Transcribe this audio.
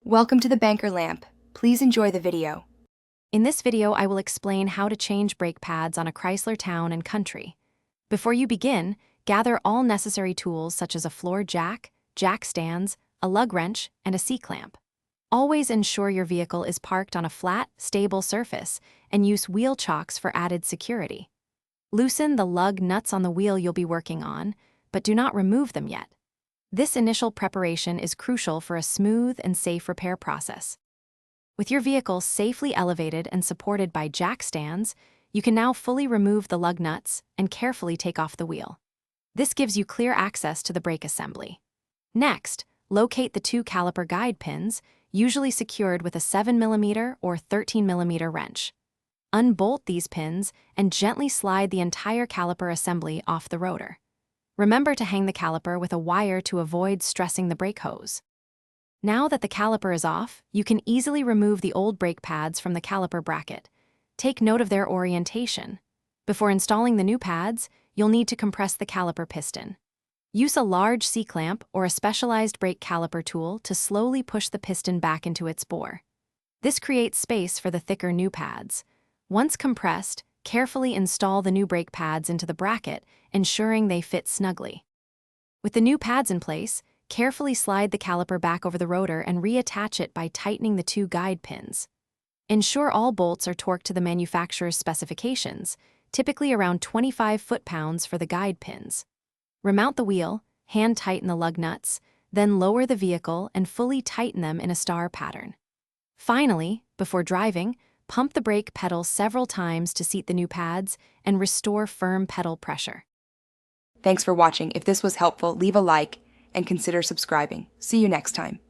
Welcome to the Banker Lamp. Please enjoy the video. In this video, I will explain how to change brake pads on a Chrysler Town and Country. Before you begin, gather all necessary tools such as a floor jack, jack stands, a lug wrench, and a C-clamp. Always ensure your vehicle is parked on a flat, stable surface and use wheel chocks for added security. Loosen the lug nuts on the wheel you'll be working on, but do not remove them yet. This initial preparation is crucial for a smooth and safe repair process. With your vehicle safely elevated and supported by jack stands, you can now fully remove the lug nuts and carefully take off the wheel. This gives you clear access to the brake assembly. Next, locate the two caliper guide pins, usually secured with a 7mm or 13mm wrench. Unbolt these pins and gently slide the entire caliper assembly off the rotor. Remember to hang the caliper with a wire to avoid stressing the brake hose. Now that the caliper is off, you can easily remove the old brake pads from the caliper bracket. Take note of their orientation. Before installing the new pads, you'll need to compress the caliper piston. Use a large C-clamp or a specialized brake caliper tool to slowly push the piston back into its bore. This creates space for the thicker new pads. Once compressed, carefully install the new brake pads into the bracket, ensuring they fit snugly. With the new pads in place, carefully slide the caliper back over the rotor and reattach it by tightening the two guide pins. Ensure all bolts are torqued to the manufacturer's specifications, typically around 25 foot-pounds for the guide pins. Remount the wheel, hand tighten the lug nuts, then lower the vehicle and fully tighten them in a star pattern. Finally, before driving, pump the brake pedal several times to seat the new pads and restore firm pedal pressure. Thanks for watching. If this was helpful, leave a like and consider subscribing. See you next time.